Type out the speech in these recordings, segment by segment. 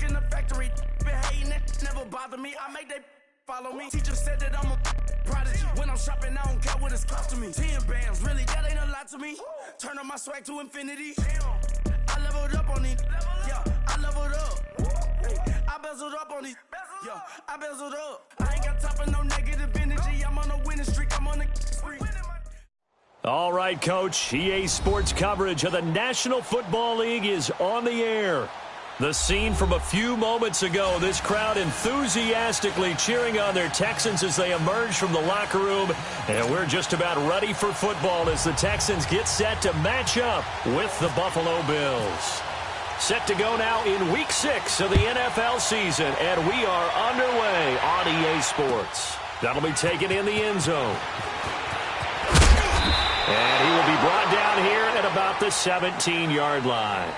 work in the factory. Been hating that never bother me. I make they follow me. Teacher said that I'm a prodigy. When I'm shopping, I don't care what it's costing me. 10 bands, really, that ain't a lot to me. Turn on my swag to infinity. I leveled up on these. Yeah, I leveled up. I bezeled up on these. Yeah, I bezeled up. I ain't got time for no negative energy. I'm on a winning streak. I'm on a spree. All right, Coach. EA Sports coverage of the National Football League is on the air. The scene from a few moments ago, this crowd enthusiastically cheering on their Texans as they emerge from the locker room. And we're just about ready for football as the Texans get set to match up with the Buffalo Bills. Set to go now in Week 6 of the NFL season, and we are underway on EA Sports. That'll be taken in the end zone. And he will be brought down here at about the 17-yard line.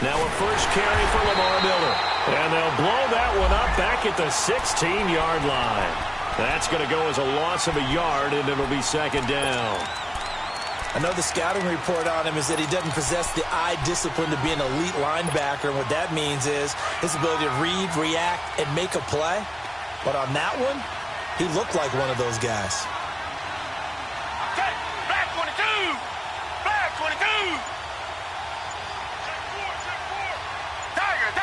Now a first carry for Lamar Miller. And they'll blow that one up back at the 16-yard line. That's going to go as a loss of a yard, and it'll be second down. I know the scouting report on him is that he doesn't possess the eye discipline to be an elite linebacker. And what that means is his ability to read, react, and make a play. But on that one, he looked like one of those guys. Okay, back 22! Back 22! Target!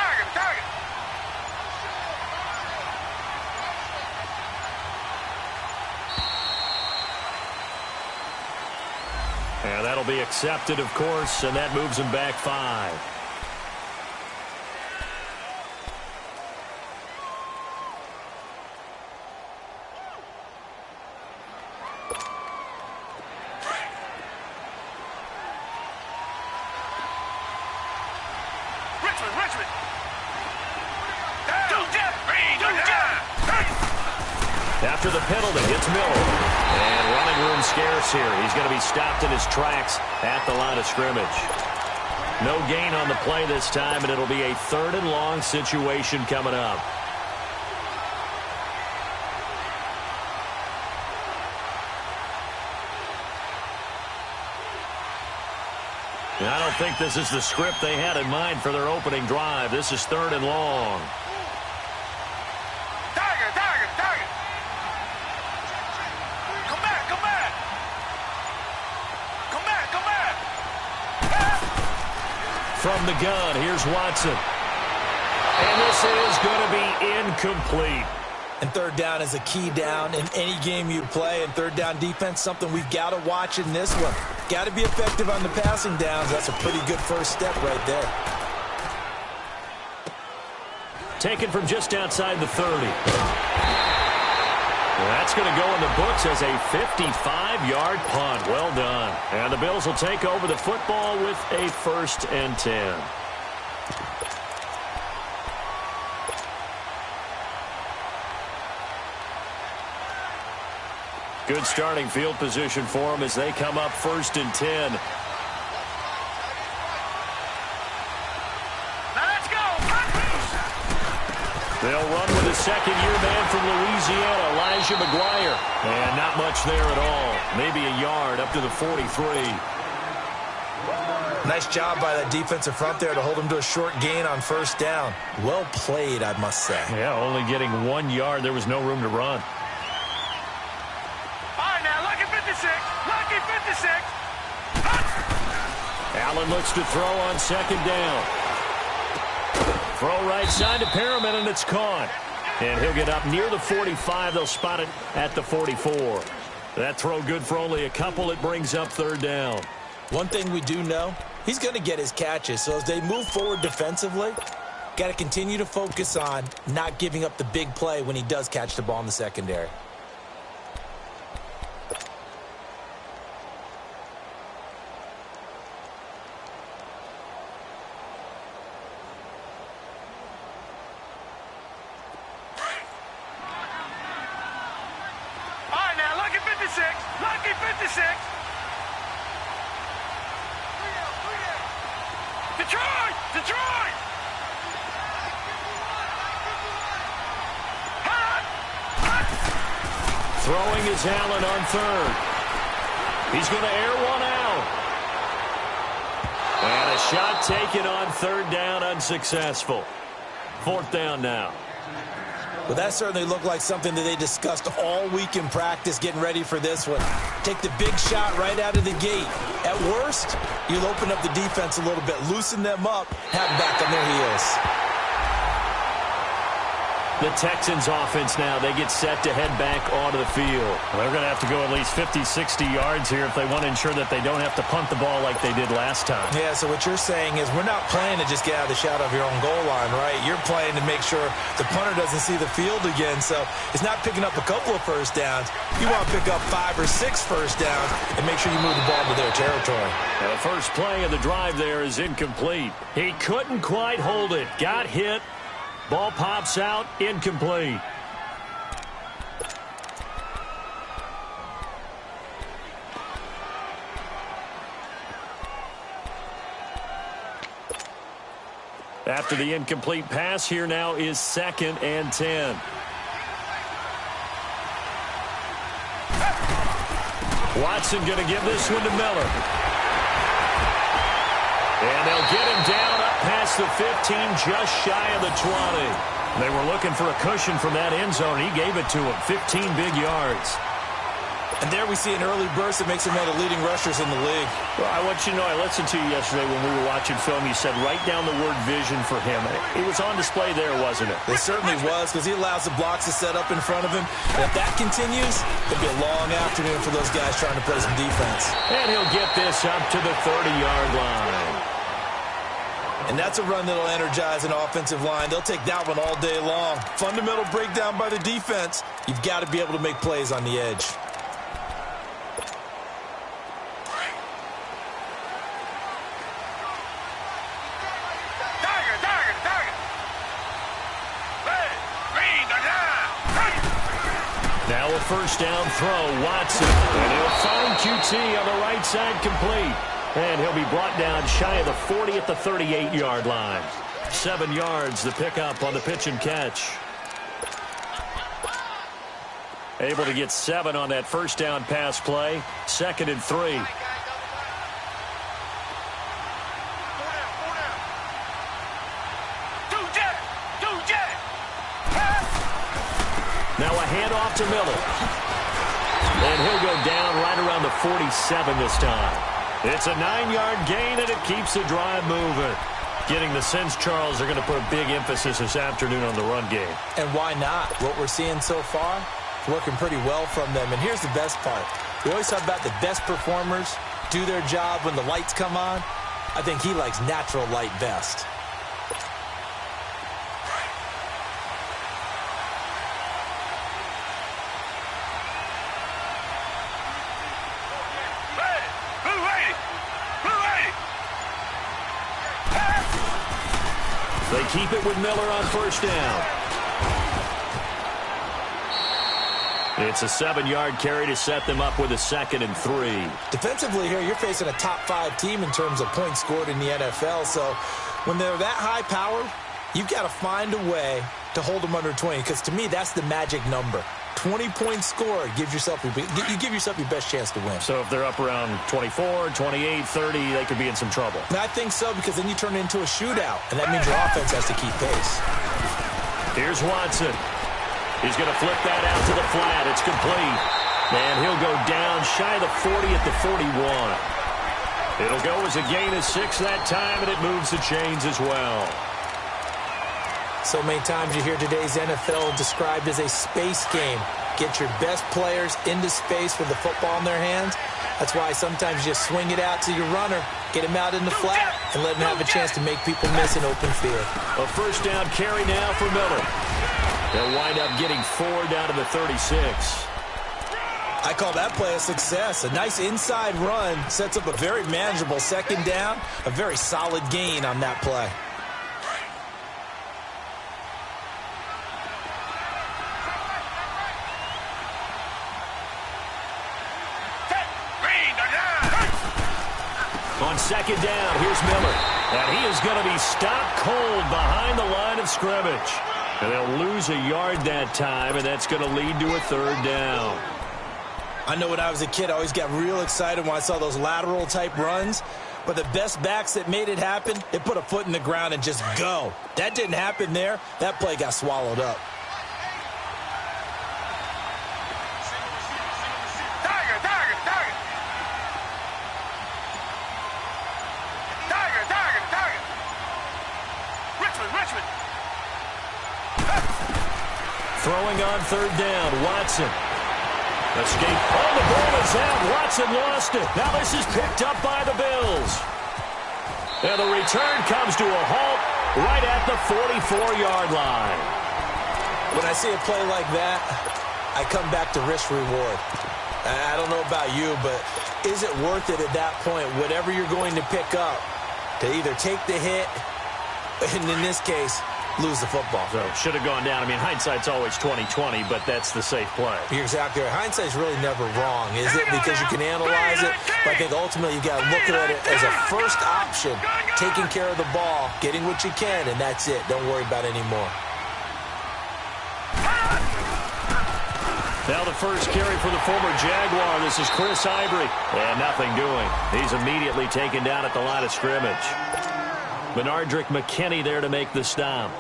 And that'll be accepted, of course, and that moves him back 5. Richmond! After the penalty, it's Miller. And running room scarce here. He's going to be stopped in his tracks at the line of scrimmage. No gain on the play this time, and it'll be a 3rd and long situation coming up. I don't think this is the script they had in mind for their opening drive. This is 3rd and long. Target! Come back! From the gun, here's Watson. And this is going to be incomplete. And 3rd down is a key down in any game you play. And 3rd down defense, something we've got to watch in this one. Got to be effective on the passing downs. That's a pretty good first step right there. Taken from just outside the 30. That's going to go in the books as a 55-yard punt. Well done. And the Bills will take over the football with a 1st and 10. Good starting field position for them as they come up 1st and 10. They'll run with a second-year man from Louisiana, Elijah McGuire. And not much there at all. Maybe a yard up to the 43. Nice job by that defensive front there to hold him to a short gain on 1st down. Well played, I must say. Yeah, only getting 1 yard. There was no room to run. All right, now, lucky 56. Allen looks to throw on 2nd down. Throw right side to Perriman, and it's caught. And he'll get up near the 45. They'll spot it at the 44. That throw good for only a couple. It brings up 3rd down. One thing we do know, he's going to get his catches. So as they move forward defensively, got to continue to focus on not giving up the big play when he does catch the ball in the secondary. 56. Lucky 56. Detroit! Detroit! Throwing is Allen on third. He's going to air one out. And a shot taken on third down, unsuccessful. Fourth down now. Well, that certainly looked like something that they discussed all week in practice getting ready for this one. Take the big shot right out of the gate. At worst, you'll open up the defense a little bit, loosen them up, have them back on their heels. The Texans offense now, they get set to head back onto the field. Well, they're going to have to go at least 50, 60 yards here if they want to ensure that they don't have to punt the ball like they did last time. Yeah, so what you're saying is we're not playing to just get out of the shadow of your own goal line, right? You're playing to make sure the punter doesn't see the field again. So it's not picking up a couple of first downs. You want to pick up 5 or 6 first downs and make sure you move the ball to their territory. The first play of the drive there is incomplete. He couldn't quite hold it. Got hit. Ball pops out, incomplete. After the incomplete pass, here now is 2nd and 10. Watson going to give this one to Miller. And they'll get him down up past the 15, just shy of the 20. They were looking for a cushion from that end zone. He gave it to him, 15 big yards. And there we see an early burst that makes him one of the leading rushers in the league. Well, I want you to know, I listened to you yesterday when we were watching film. You said write down the word vision for him. It was on display there, wasn't it? It certainly was, because he allows the blocks to set up in front of him. And if that continues, it'll be a long afternoon for those guys trying to play some defense. And he'll get this up to the 30-yard line. And that's a run that'll energize an offensive line. They'll take that one all day long. Fundamental breakdown by the defense. You've got to be able to make plays on the edge. Now a first down throw, Watson. And he'll find QT on the right side, complete. And he'll be brought down shy of the 40 at the 38-yard line. 7 yards, the pickup on the pitch and catch. Able to get 7 on that first down pass play. 2nd and 3. Now a handoff to Miller. And he'll go down right around the 47 this time. It's a 9-yard gain, and it keeps the drive moving. Getting the sense, Charles, they're going to put a big emphasis this afternoon on the run game. And why not? What we're seeing so far is working pretty well from them. And here's the best part. We always talk about the best performers do their job when the lights come on. I think he likes natural light best. They keep it with Miller on first down. It's a 7-yard carry to set them up with a 2nd and 3. Defensively here, you're facing a top 5 team in terms of points scored in the NFL. So when they're that high powered, you've got to find a way to hold them under 20. Because to me, that's the magic number. 20 points scored, you give yourself your best chance to win. So if they're up around 24, 28, 30, they could be in some trouble. And I think so, because then you turn it into a shootout, and that means your offense has to keep pace. Here's Watson. He's going to flip that out to the flat. It's complete. And he'll go down shy of the 40 at the 41. It'll go as a gain of 6 that time, and it moves the chains as well. So many times you hear today's NFL described as a space game. Get your best players into space with the football in their hands. That's why sometimes you just swing it out to your runner, get him out in the flat, and let him have a chance to make people miss an open field. A first down carry now for Miller. They'll wind up getting 4 down to the 36. I call that play a success. A nice inside run sets up a very manageable 2nd down, a very solid gain on that play. On second down, here's Miller. And he is going to be stopped cold behind the line of scrimmage. And they'll lose a yard that time, and that's going to lead to a third down. I know when I was a kid, I always got real excited when I saw those lateral-type runs. But the best backs that made it happen, they put a foot in the ground and just go. That didn't happen there. That play got swallowed up. Throwing on third down, Watson. Escape. Oh, the ball is out. Watson lost it. Now this is picked up by the Bills. And the return comes to a halt right at the 44-yard line. When I see a play like that, I come back to risk-reward. I don't know about you, but is it worth it at that point, whatever you're going to pick up, to either take the hit, and in this case, lose the football? So should have gone down. I mean, hindsight's always 20/20, but that's the safe play. You're exactly right. Hindsight's really never wrong, is it? Because you can analyze it, but I think ultimately you got to look at it as a first option, taking care of the ball, getting what you can, and that's it. Don't worry about it anymore. Now the first carry for the former Jaguar. This is Chris Ivory. And nothing doing. He's immediately taken down at the line of scrimmage. Benardrick McKinney there to make the stop.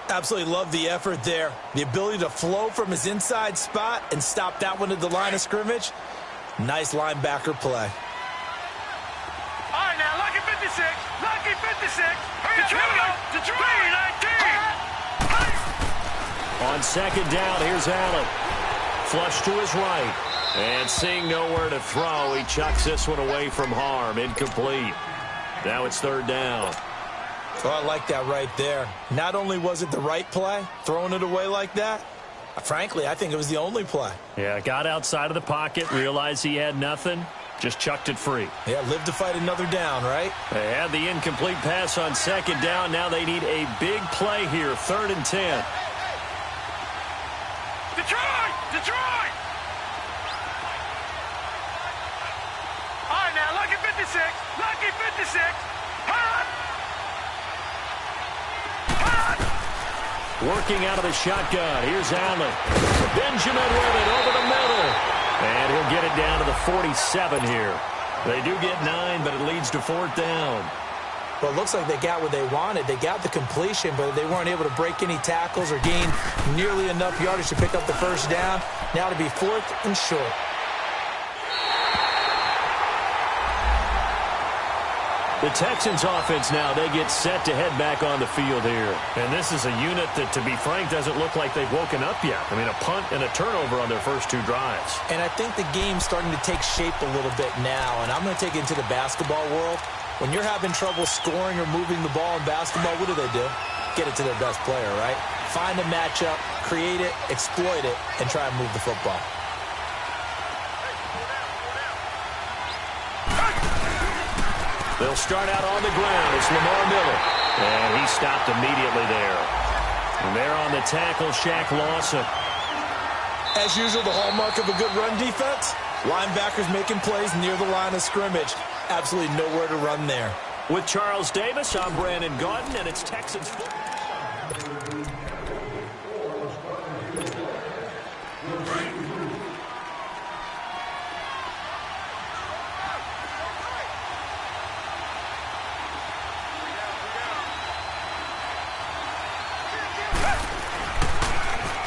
Absolutely love the effort there. The ability to flow from his inside spot and stop that one at the line of scrimmage. Nice linebacker play. All right, now, lucky 56. Lucky 56. Detroit, 19. On second down, here's Allen. Flush to his right. And seeing nowhere to throw, he chucks this one away from harm. Incomplete. Now it's third down. Oh, I like that right there. Not only was it the right play, throwing it away like that, frankly, I think it was the only play. Yeah, got outside of the pocket, realized he had nothing, just chucked it free. Yeah, live to fight another down, right? They had the incomplete pass on second down. Now they need a big play here, 3rd and 10. Detroit! Detroit! All right, now, lucky 56. Lucky 56. Working out of the shotgun. Here's Allen. Benjamin with it over the middle. And he'll get it down to the 47 here. They do get 9, but it leads to 4th down. Well, it looks like they got what they wanted. They got the completion, but they weren't able to break any tackles or gain nearly enough yardage to pick up the first down. Now to be 4th and short. The Texans offense now, they get set to head back on the field here. And this is a unit that, to be frank, doesn't look like they've woken up yet. I mean, a punt and a turnover on their first 2 drives. And I think the game's starting to take shape a little bit now. And I'm going to take it into the basketball world. When you're having trouble scoring or moving the ball in basketball, what do? Get it to their best player, right? Find a matchup, create it, exploit it, and try and move the football. They'll start out on the ground. It's Lamar Miller. And he stopped immediately there. And there on the tackle, Shaq Lawson. As usual, the hallmark of a good run defense, linebackers making plays near the line of scrimmage. Absolutely nowhere to run there. With Charles Davis, I'm Brandon Gaudin, and it's Texans football.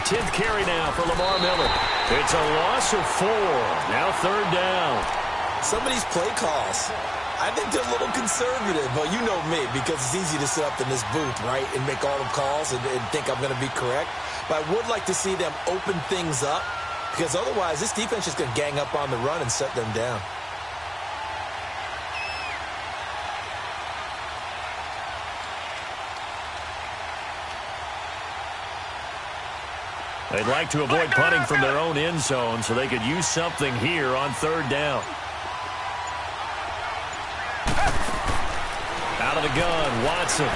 Tenth carry now for Lamar Miller. It's a loss of 4. Now 3rd down. Some of these play calls, I think they're a little conservative. But you know me, because it's easy to sit up in this booth, right, and make all the calls and think I'm going to be correct. But I would like to see them open things up, because otherwise this defense is going to gang up on the run and shut them down. They'd like to avoid punting from their own end zone so they could use something here on 3rd down. Out of the gun, Watson.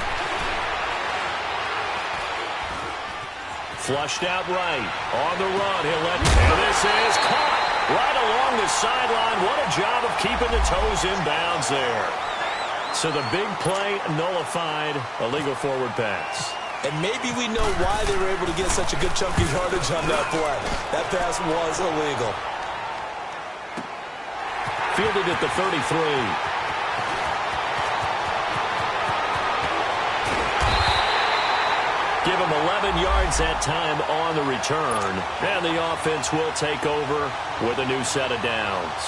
Flushed out right. On the run, he'll let... And this is caught right along the sideline. What a job of keeping the toes in bounds there. So the big play nullified, a legal forward pass. And maybe we know why they were able to get such a good chunk of yardage on that play. That pass was illegal. Fielded at the 33. Give him 11 yards that time on the return. And the offense will take over with a new set of downs.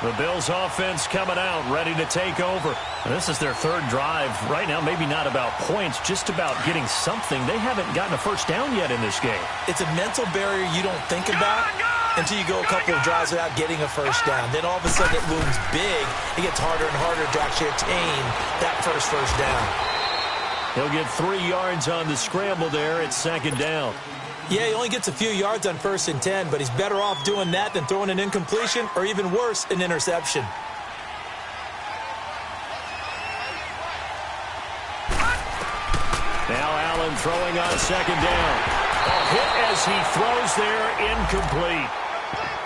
The Bills offense coming out, ready to take over. And this is their third drive. Right now, maybe not about points, just about getting something. They haven't gotten a first down yet in this game. It's a mental barrier you don't think about until you go a couple of drives without getting a first down. Then all of a sudden it looms big. It gets harder and harder to actually attain that first down. He'll get 3 yards on the scramble there at second down. Yeah, he only gets a few yards on 1st and 10, but he's better off doing that than throwing an incompletion or even worse, an interception. Now Allen throwing on second down. A hit as he throws there, incomplete.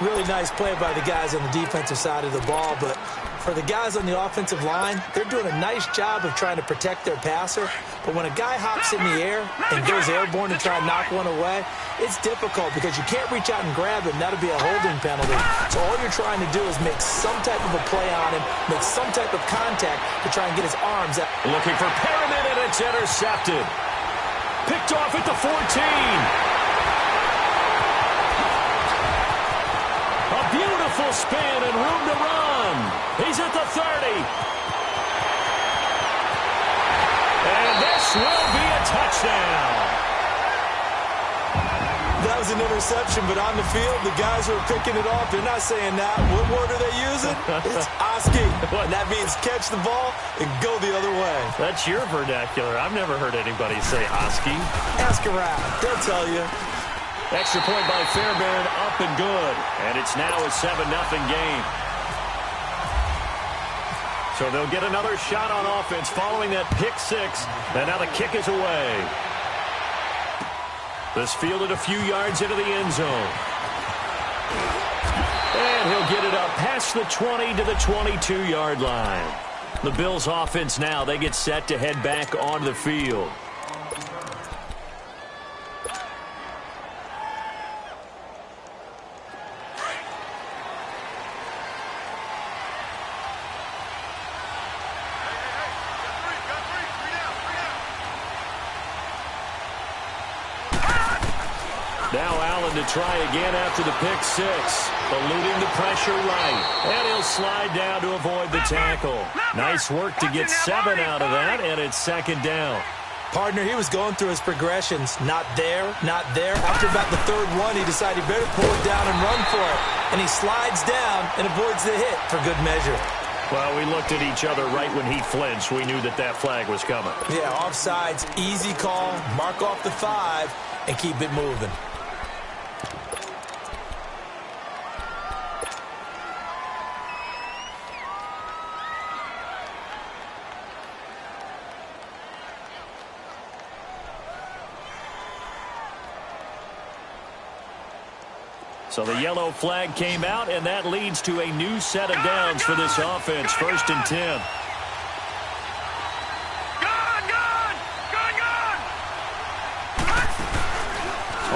Really nice play by the guys on the defensive side of the ball, but for the guys on the offensive line, they're doing a nice job of trying to protect their passer. But when a guy hops in the air and goes airborne to try and knock one away, it's difficult because you can't reach out and grab him. That'll be a holding penalty. So all you're trying to do is make some type of a play on him, make some type of contact to try and get his arms out. Looking for Perriman, and it's intercepted. Picked off at the 14. A beautiful spin and room to run. He's at the 30. And this will be a touchdown. That was an interception, but on the field, the guys who are picking it off, they're not saying that. What word are they using? It's Oski. And that means catch the ball and go the other way. That's your vernacular. I've never heard anybody say Oski. Ask around. They'll tell you. Extra point by Fairbairn, up and good. And it's now a 7-0 game. So they'll get another shot on offense following that pick six. And now the kick is away. This fielded a few yards into the end zone. And he'll get it up past the 20 to the 22-yard line. The Bills offense now, they get set to head back onto the field. Now Allen to try again after the pick six. Eluding the pressure right. And he'll slide down to avoid the tackle. Nice work to get 7 out of that, and it's second down. Partner, he was going through his progressions. Not there, not there. After about the third one, he decided he better pull it down and run for it. And he slides down and avoids the hit for good measure. Well, we looked at each other right when he flinched. We knew that that flag was coming. Yeah, offsides, easy call. Mark off the 5 and keep it moving. So the yellow flag came out, and that leads to a new set of downs for this offense. 1st and 10.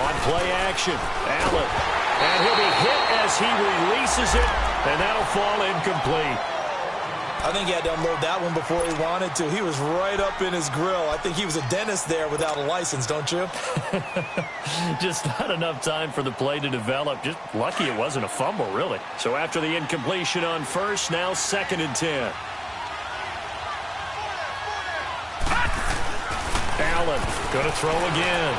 On play action, Allen. And he'll be hit as he releases it, and that'll fall incomplete. I think he had to unload that one before he wanted to. He was right up in his grill. I think he was a dentist there without a license, don't you? Just not enough time for the play to develop. Just lucky it wasn't a fumble, really. So after the incompletion on first, now 2nd and 10. Allen going to throw again.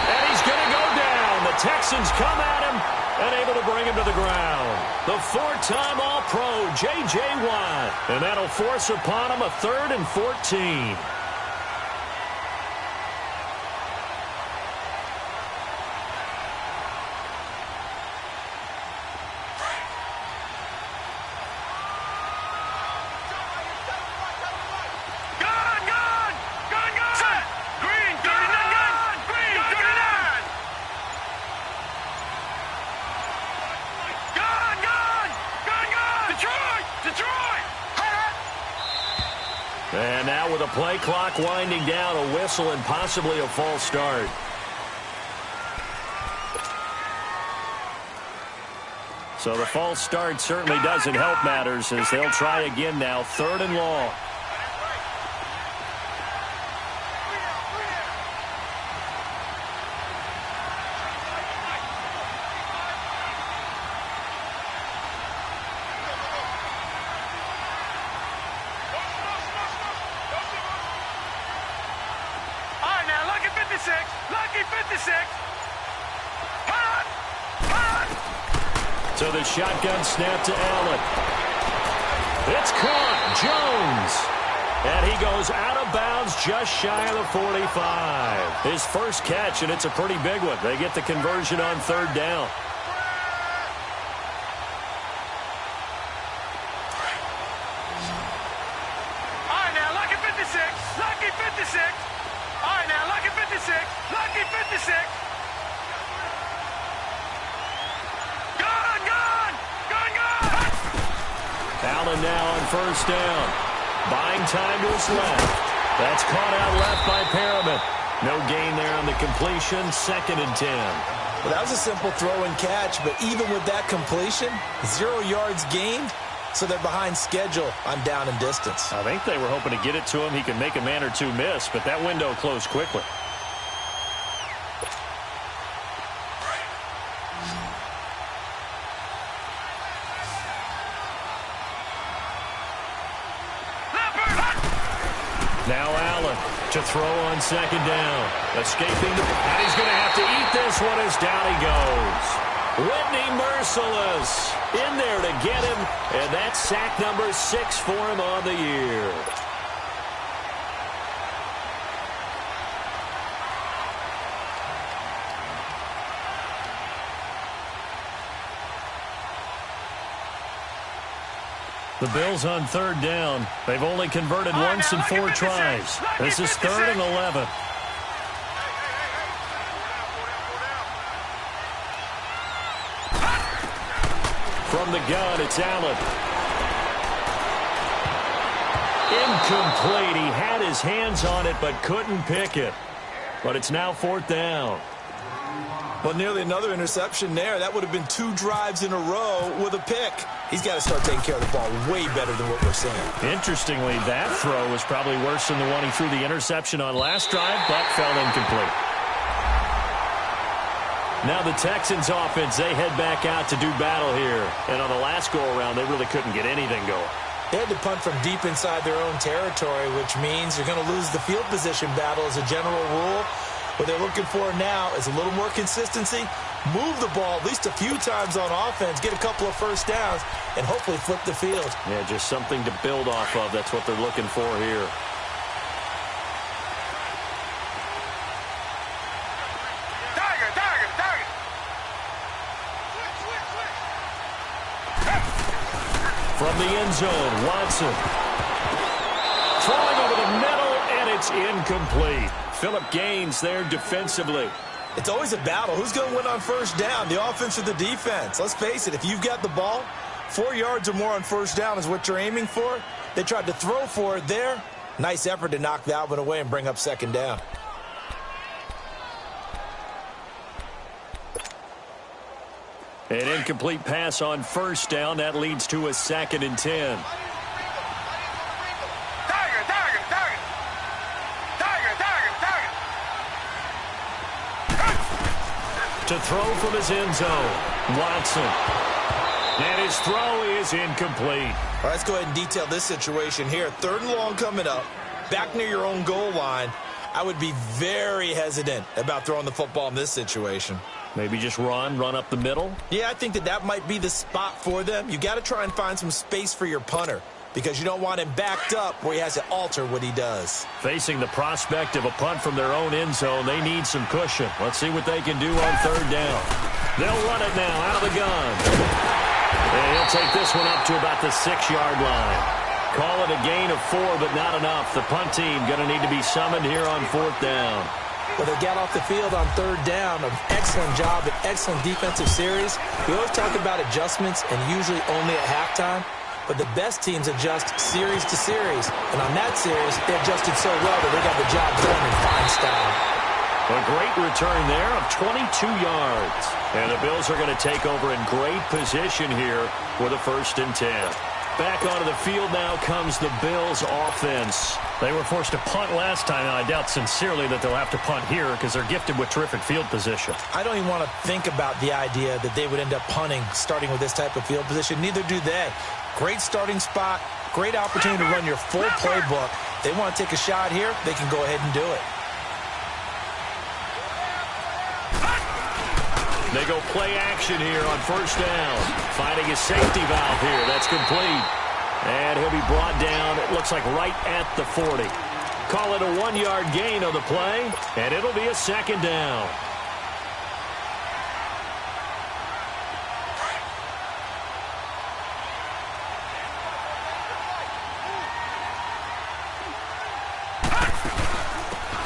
And he's going to go down. The Texans come at him and able to bring him to the ground. The 4-time All-Pro, J.J. Watt. And that'll force upon him a 3rd and 14. Detroit! And now with a play clock winding down, a whistle and possibly a false start. So the false start certainly doesn't help matters as they'll try again now, 3rd and long. Lucky 56. So the shotgun snap to Allen. It's caught. Jones. And he goes out of bounds just shy of the 45. His first catch, and it's a pretty big one. They get the conversion on 3rd down. All right, now, Lucky 56. Lucky 56. All right, now, Lucky 56. Lucky 56. Allen now on 1st down. Buying time to his left. That's caught out left by Perriman. No gain there on the completion. 2nd and 10. Well, that was a simple throw and catch, but even with that completion, 0 yards gained, so they're behind schedule on down and distance. I think they were hoping to get it to him. He could make a man or two miss, but that window closed quickly. Now Allen to throw on 2nd down. Escaping, and he's going to have to eat this one as down he goes. Whitney Merciless in there to get him, and that's sack number 6 for him on the year. The Bills on 3rd down. They've only converted once in 4 tries. This is 3rd and 11. From the gun, it's Allen. Incomplete. He had his hands on it but couldn't pick it. But it's now 4th down. Well, nearly another interception there. That would have been 2 drives in a row with a pick. He's got to start taking care of the ball way better than what we're seeing. Interestingly, that throw was probably worse than the one he threw the interception on last drive, but fell incomplete. Now the Texans offense, they head back out to do battle here. And on the last go-around, they really couldn't get anything going. They had to punt from deep inside their own territory, which means you're going to lose the field position battle as a general rule. What they're looking for now is a little more consistency, move the ball at least a few times on offense, get a couple of first downs, and hopefully flip the field. Yeah, just something to build off of. That's what they're looking for here. From the end zone, Watson. Throwing over the middle, and it's incomplete. Phillip Gaines there defensively. It's always a battle. Who's going to win on 1st down, the offense or the defense? Let's face it, if you've got the ball, 4 yards or more on 1st down is what you're aiming for. They tried to throw for it there. Nice effort to knock that one away and bring up 2nd down. An incomplete pass on 1st down. That leads to a 2nd and 10. To throw from his end zone, Watson. And his throw is incomplete. All right, let's go ahead and detail this situation here. 3rd and long coming up, back near your own goal line. I would be very hesitant about throwing the football in this situation. Maybe just run up the middle? Yeah, I think that might be the spot for them. You got to try and find some space for your punter, because you don't want him backed up where he has to alter what he does. Facing the prospect of a punt from their own end zone, they need some cushion. Let's see what they can do on 3rd down. They'll run it now out of the gun. And he'll take this one up to about the 6-yard line. Call it a gain of 4, but not enough. The punt team going to need to be summoned here on 4th down. Well, they got off the field on 3rd down. An excellent job, an excellent defensive series. We always talk about adjustments and usually only at halftime. but the best teams adjust series to series. And on that series, they adjusted so well that they got the job done in fine style. A great return there of 22 yards. And the Bills are going to take over in great position here with a 1st and 10. Back onto the field now comes the Bills offense. They were forced to punt last time, and I doubt sincerely that they'll have to punt here because they're gifted with terrific field position. I don't even want to think about the idea that they would end up punting starting with this type of field position. Neither do they. Great starting spot, great opportunity to run your full playbook. They want to take a shot here, they can go ahead and do it. They go play action here on 1st down. Finding a safety valve here. That's complete. And he'll be brought down, it looks like right at the 40. Call it a 1-yard gain on the play, and it'll be a 2nd down.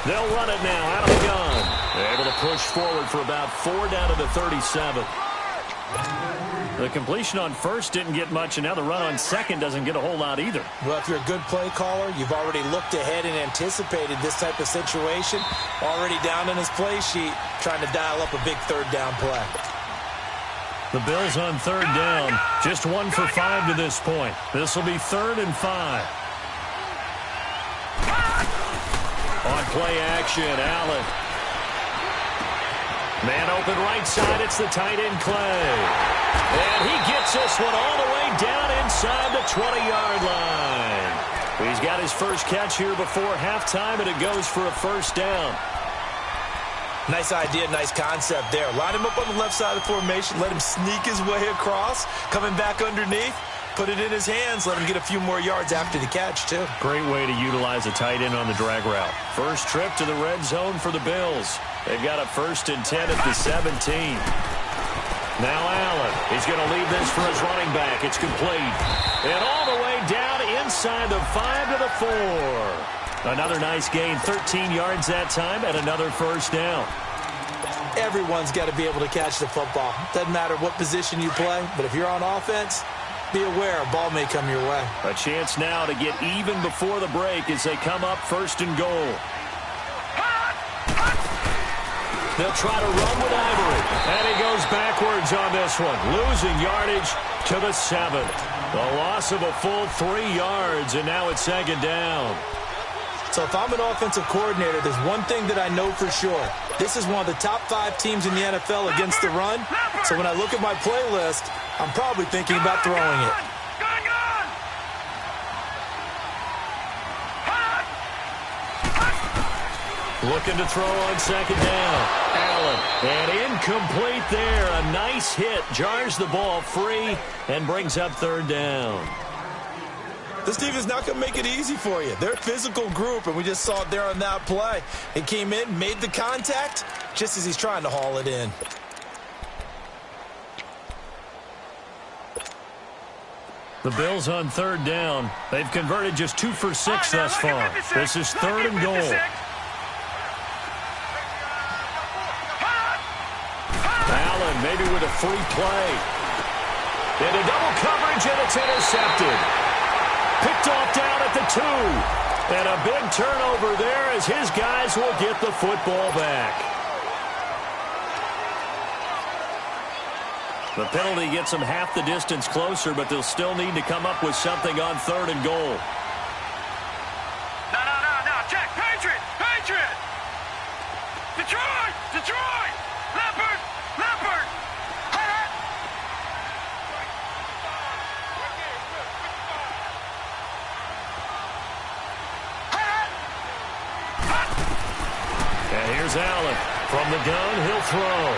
They'll run it now out of the gun. They're able to push forward for about 4 down to the 37. The completion on 1st didn't get much, and now the run on 2nd doesn't get a whole lot either. Well, if you're a good play caller, you've already looked ahead and anticipated this type of situation. Already down in his play sheet, trying to dial up a big 3rd down play. The Bills on 3rd down. Just 1 for 5 to this point. This will be 3rd and 5. On play action, Allen. Man open right side, it's the tight end Clay. And he gets this one all the way down inside the 20-yard line. He's got his first catch here before halftime, and it goes for a 1st down. Nice idea, nice concept there. Line him up on the left side of the formation, let him sneak his way across, coming back underneath. Put it in his hands, let him get a few more yards after the catch, too. Great way to utilize a tight end on the drag route. First trip to the red zone for the Bills. They've got a 1st and 10 at the 17. Now Allen. He's going to leave this for his running back. It's complete. And all the way down inside the 5 to the 4. Another nice gain, 13 yards that time, and another 1st down. Everyone's got to be able to catch the football. Doesn't matter what position you play, but if you're on offense, be aware a ball may come your way. A chance now to get even before the break as they come up 1st and goal. They'll try to run with Ivory. And he goes backwards on this one. Losing yardage to the 7. The loss of a full 3 yards, and now it's 2nd down. So if I'm an offensive coordinator, there's one thing that I know for sure. This is one of the top 5 teams in the NFL against the run. So when I look at my playlist, I'm probably thinking about throwing it. Looking to throw on 2nd down. Allen. And incomplete there. A nice hit. Jars the ball free and brings up 3rd down. This team is not going to make it easy for you. They're a physical group, and we just saw it there on that play. He came in, made the contact, just as he's trying to haul it in. The Bills on 3rd down. They've converted just 2 for 6 thus far. This is 3rd and goal. Allen maybe with a free play. Into double coverage, and it's intercepted. Picked off down at the 2. And a big turnover there as his guys will get the football back. The penalty gets them half the distance closer, but they'll still need to come up with something on 3rd and goal. No. Check. Patriot. Detroit. Leopard. And here's Allen. From the gun, he'll throw.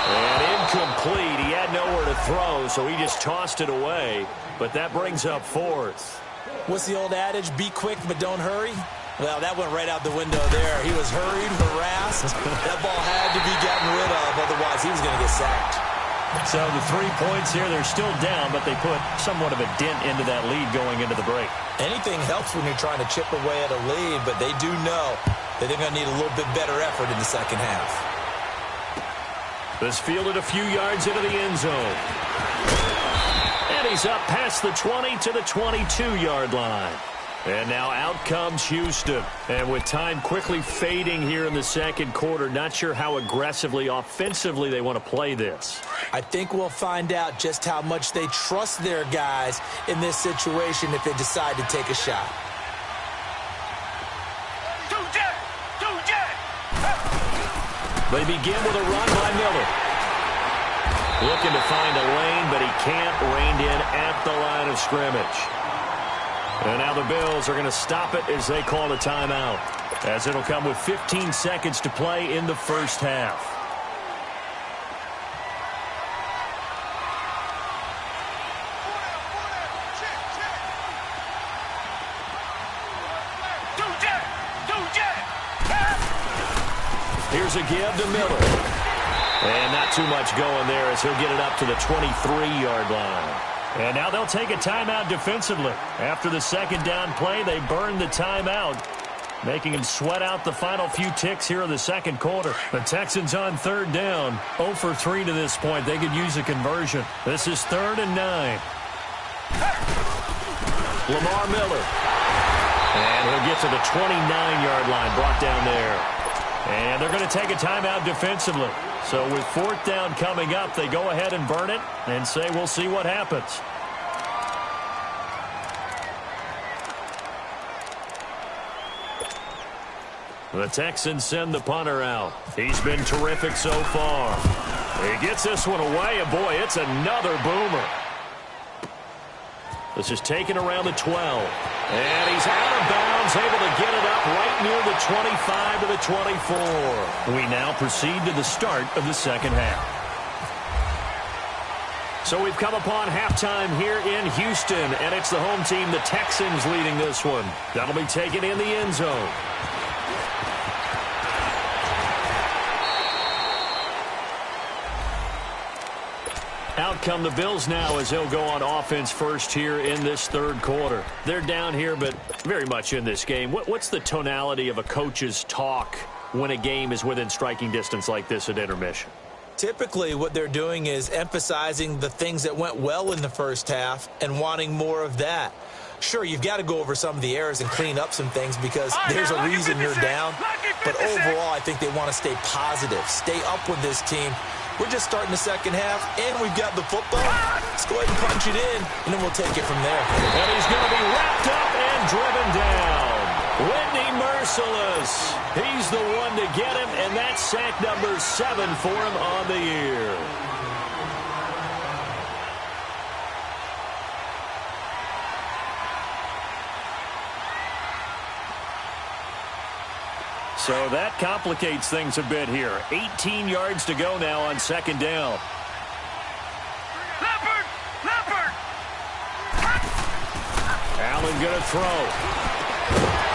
And incomplete. He had nowhere to throw, so he just tossed it away. But that brings up 4th. What's the old adage? Be quick, but don't hurry? Well, that went right out the window there. He was hurried, harassed. That ball had to be gotten rid of, otherwise he was going to get sacked. So the 3 points here, they're still down, but they put somewhat of a dent into that lead going into the break. Anything helps when you're trying to chip away at a lead, but they do know that they're going to need a little bit better effort in the second half. This fielded a few yards into the end zone. And And he's up past the 20 to the 22-yard line. And now out comes Houston. And with time quickly fading here in the second quarter, not sure how aggressively, offensively they want to play this. I think we'll find out just how much they trust their guys in this situation if they decide to take a shot. They begin with a run by Miller. Looking to find a lane, but he can't. Reined in at the line of scrimmage. And now the Bills are going to stop it as they call a timeout, as it'll come with 15 seconds to play in the first half. Here's a give to Miller. And not too much going there as he'll get it up to the 23-yard line. And now they'll take a timeout defensively. After the second down play, they burn the timeout, making him sweat out the final few ticks here in the second quarter. The Texans on third down, 0 for 3 to this point. They could use a conversion. This is 3rd and 9. Lamar Miller. And he'll get to the 29-yard line, brought down there. And they're going to take a timeout defensively. So with 4th down coming up, they go ahead and burn it and say we'll see what happens. The Texans send the punter out. He's been terrific so far. He gets this one away, and boy, it's another boomer. This is taken around the 12. And he's out of bounds, able to get it up right near the 25 to the 24. We now proceed to the start of the second half. So we've come upon halftime here in Houston, and it's the home team, the Texans, leading this one. That'll be taken in the end zone. Out come the Bills now as they'll go on offense first here in this third quarter. They're down here, but very much in this game. What's the tonality of a coach's talk when a game is within striking distance like this at intermission? Typically, what they're doing is emphasizing the things that went well in the first half and wanting more of that. Sure, you've got to go over some of the errors and clean up some things because there's a reason you're down. But overall, I think they want to stay positive, stay up with this team. We're just starting the second half, and we've got the football. Let's go ahead and punch it in, and then we'll take it from there. And he's going to be wrapped up and driven down. Whitney Merciless. He's the one to get him, and that's sack number 7 for him on the year. So that complicates things a bit here. 18 yards to go now on second down. Leopard! Allen going to throw.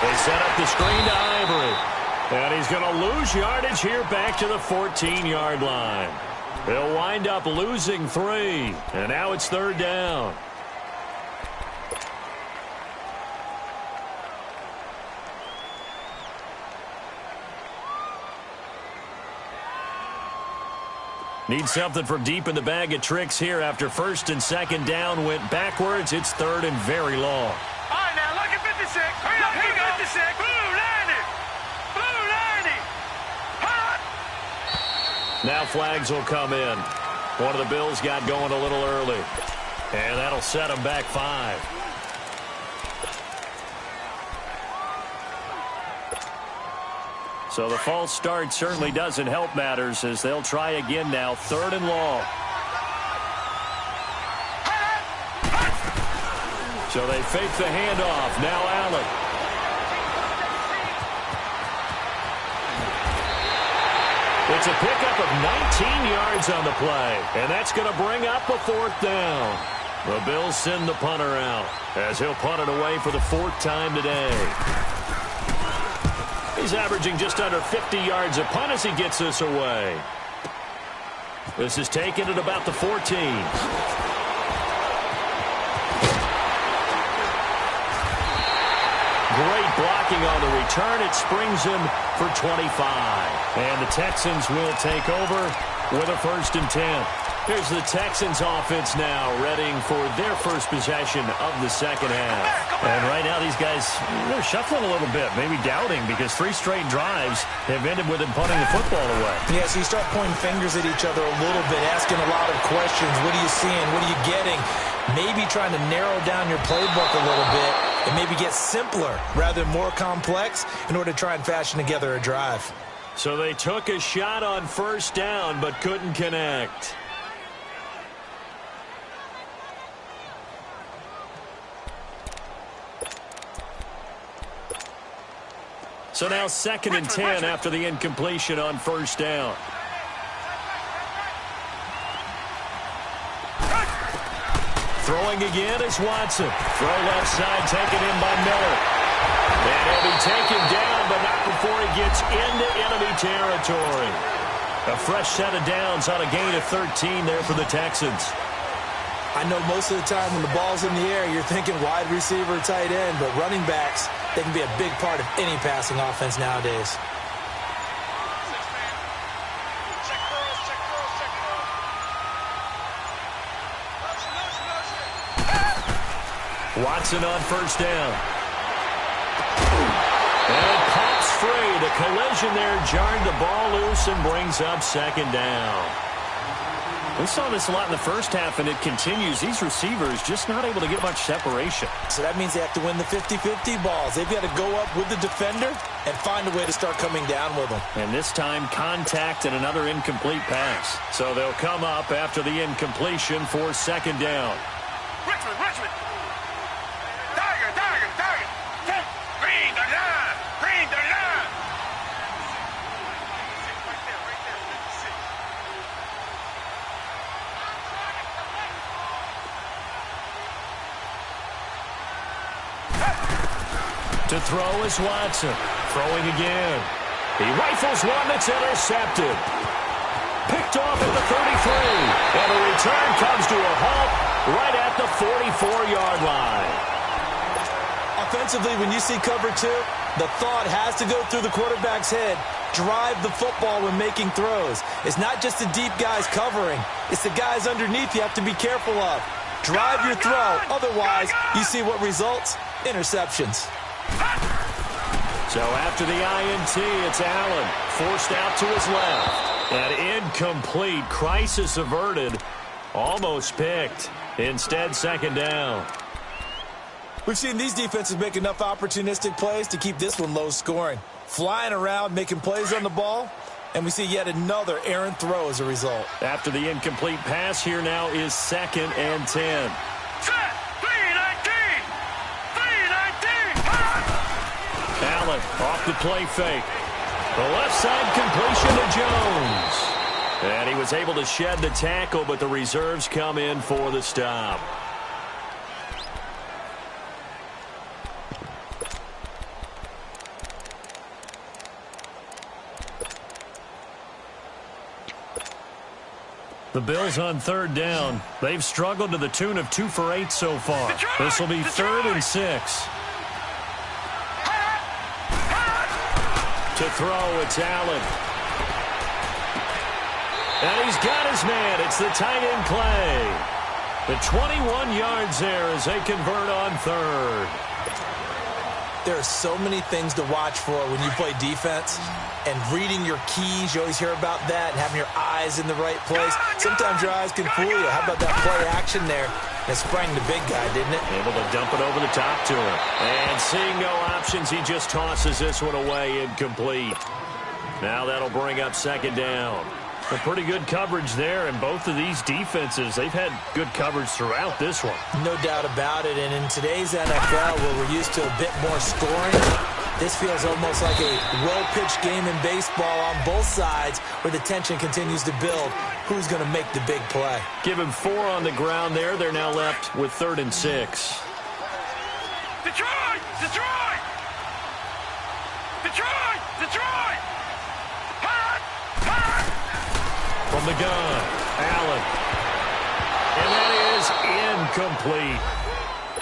They set up the screen to Ivory. And he's going to lose yardage here back to the 14-yard line. He'll wind up losing 3. And now it's third down. Need something from deep in the bag of tricks here after first and second down went backwards. It's third and very long. All right, now, look at 56. Hurry up, here you go. 56. Blue, Lanny. Hot. Now flags will come in. One of the Bills got going a little early. And that'll set them back 5. So the false start certainly doesn't help matters as they'll try again now. Third and long. So they fake the handoff. Now Allen. It's a pickup of 19 yards on the play. And that's going to bring up a 4th down. The Bills send the punter out as he'll punt it away for the 4th time today. He's averaging just under 50 yards a punt as he gets this away. This is taken at about the 14. Great blocking on the return. It springs him for 25. And the Texans will take over with a 1st and 10. Here's the Texans offense now, readying for their first possession of the second half. And right now, these guys, they're shuffling a little bit, maybe doubting, because 3 straight drives have ended with them punting the football away. Yeah, so you start pointing fingers at each other a little bit, asking a lot of questions. What are you seeing? What are you getting? Maybe trying to narrow down your playbook a little bit and maybe get simpler rather than more complex in order to try and fashion together a drive. So they took a shot on first down but couldn't connect. So now 2nd and 10 after the incompletion on first down. Throwing again is Watson. Throw left side taken in by Miller. And he'll be taken down, but not before he gets into enemy territory. A fresh set of downs on a gain of 13 there for the Texans. I know most of the time when the ball's in the air, you're thinking wide receiver, tight end, but running backs, they can be a big part of any passing offense nowadays. Watson on first down. And it pops free. The collision there jarred the ball loose and brings up second down. We saw this a lot in the first half, and it continues. These receivers just not able to get much separation. So that means they have to win the 50-50 balls. They've got to go up with the defender and find a way to start coming down with them. And this time, contact and another incomplete pass. So they'll come up after the incompletion for second down. Richmond. Target. Green the line. To throw is Watson. Throwing again. He rifles one that's intercepted. Picked off at the 33. And the return comes to a halt right at the 44-yard line. Offensively, when you see cover 2, the thought has to go through the quarterback's head. Drive the football when making throws. It's not just the deep guys covering. It's the guys underneath you have to be careful of. Drive your throw. Otherwise, you see what results? Interceptions. So after the INT, it's Allen. Forced out to his left. And incomplete. Crisis averted. Almost picked. Instead, second down. We've seen these defenses make enough opportunistic plays to keep this one low scoring. Flying around, making plays on the ball, and we see yet another errant throw as a result. After the incomplete pass, here now is 2nd and 10. Set. 3-19. Allen off the play fake. The left side completion to Jones. And he was able to shed the tackle, but the reserves come in for the stop. The Bills on third down. They've struggled to the tune of 2 for 8 so far. This will be 3rd and 6. To throw, it's Allen. And he's got his man. It's the tight end Clay. The 21 yards there as they convert on 3rd. There are so many things to watch for when you play defense. And reading your keys, you always hear about that, and having your eyes in the right place. Sometimes your eyes can fool you. How about that play action there? It sprang the big guy, didn't it? Able to dump it over the top to him. And seeing no options, he just tosses this one away, incomplete. Now that'll bring up second down. Well, pretty good coverage there, and both of these defenses, they've had good coverage throughout this one. No doubt about it, and in today's NFL, where we're used to a bit more scoring, this feels almost like a well-pitched game in baseball on both sides where the tension continues to build. Who's going to make the big play? Give him 4 on the ground there. They're now left with 3rd and 6. Detroit! From the gun, Allen. And that is incomplete.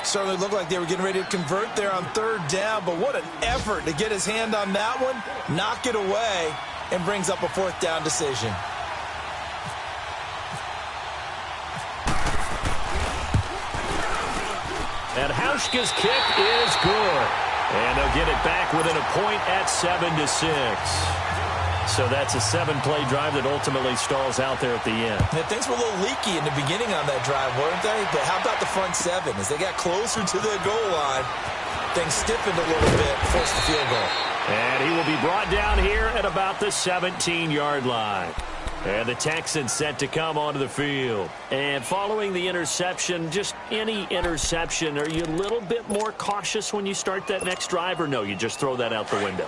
Certainly looked like they were getting ready to convert there on 3rd down, but what an effort to get his hand on that one, knock it away, and brings up a 4th down decision. And Houshka's kick is good. And they'll get it back within a point at 7-6. So that's a 7-play drive that ultimately stalls out there at the end. Yeah, things were a little leaky in the beginning on that drive, weren't they? But how about the front seven? As they got closer to the goal line, things stiffened a little bit, forced the field goal. And he will be brought down here at about the 17-yard line. And the Texans set to come onto the field. And following the interception, just any interception, are you a little bit more cautious when you start that next drive, or no, you just throw that out the window?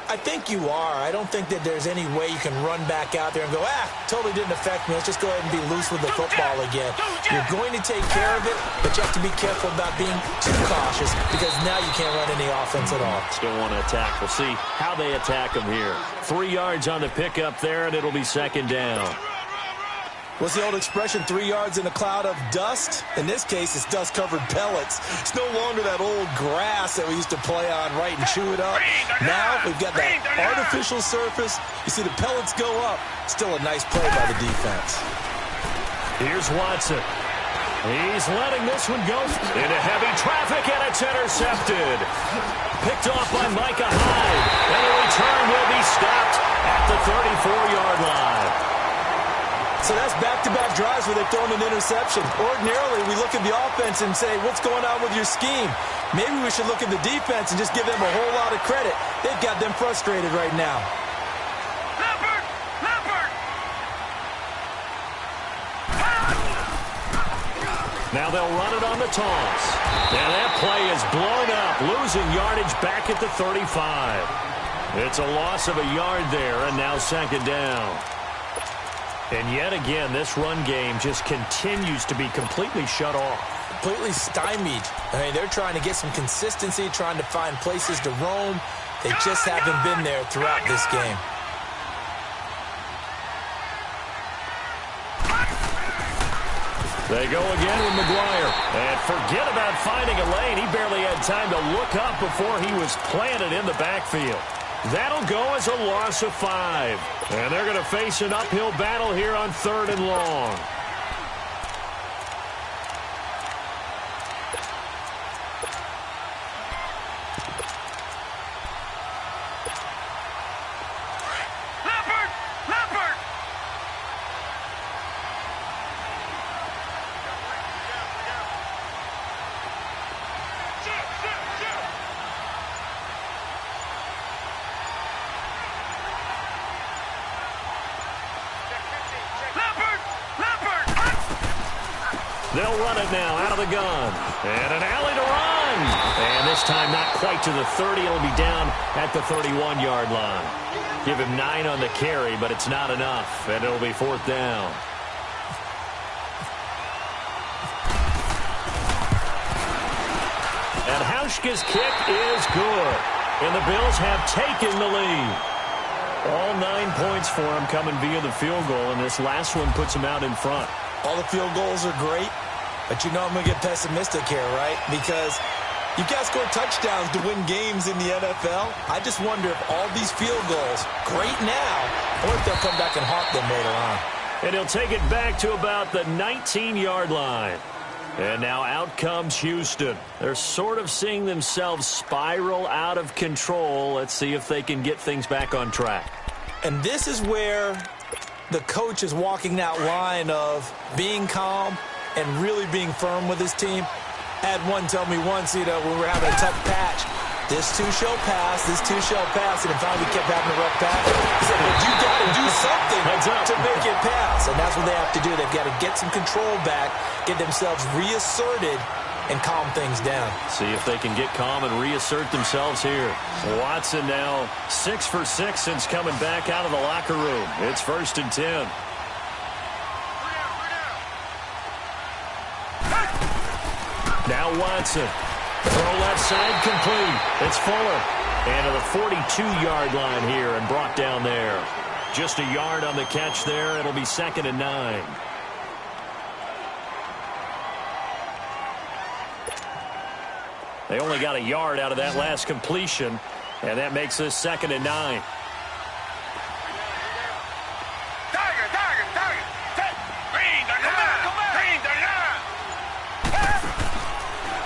I think you are. I don't think that there's any way you can run back out there and go, totally didn't affect me. Let's just go ahead and be loose with the football again. You're going to take care of it, but you have to be careful about being too cautious because now you can't run any offense at all. Still want to attack. We'll see how they attack them here. 3 yards on the pickup there, and it'll be second down. What's the old expression, 3 yards in a cloud of dust? In this case, it's dust-covered pellets. It's no longer that old grass that we used to play on, right, and chew it up. Now we've got that artificial surface. You see the pellets go up. Still a nice play by the defense. Here's Watson. He's letting this one go into heavy traffic, and it's intercepted. Picked off by Micah Hyde. And the return will be stopped at the 34-yard line. So that's back-to-back drives where they've thrown an interception. Ordinarily, we look at the offense and say, what's going on with your scheme? Maybe we should look at the defense and just give them a whole lot of credit. They've got them frustrated right now. Now they'll run it on the toss. And that play is blown up, losing yardage back at the 35. It's a loss of a yard there, and now second down. And yet again, this run game just continues to be completely shut off. Completely stymied. I mean, they're trying to get some consistency, trying to find places to roam. They just haven't been there throughout this game. They go again with McGuire. And forget about finding a lane. He barely had time to look up before he was planted in the backfield. That'll go as a loss of 5. And they're going to face an uphill battle here on 3rd and long. They'll run it now out of the gun. And an alley to run. And this time not quite to the 30. It'll be down at the 31-yard line. Give him 9 on the carry, but it's not enough. And it'll be 4th down. And Houshka's kick is good. And the Bills have taken the lead. All 9 points for him coming via the field goal, and this last one puts him out in front. All the field goals are great, but you know I'm going to get pessimistic here, right? Because you guys score touchdowns to win games in the NFL. I just wonder if all these field goals, great now, or if they'll come back and haunt them later on. And he'll take it back to about the 19-yard line. And now out comes Houston. They're sort of seeing themselves spiral out of control. Let's see if they can get things back on track. And this is where the coach is walking that line of being calm and really being firm with his team. Had one tell me once, when we were having a tough patch, this too shall pass, this too shall pass, and then finally we kept having a rough patch. He said, but you got to do something to make it pass, and that's what they have to do. They've got to get some control back, get themselves reasserted, and calm things down. See if they can get calm and reassert themselves here. Watson now 6 for 6 since coming back out of the locker room. It's 1st and 10. Now Watson. Throw left side complete. It's Fuller. And to the 42-yard line here and brought down there. Just a yard on the catch there. It'll be 2nd and 9. They only got a yard out of that last completion, and that makes this 2nd and 9.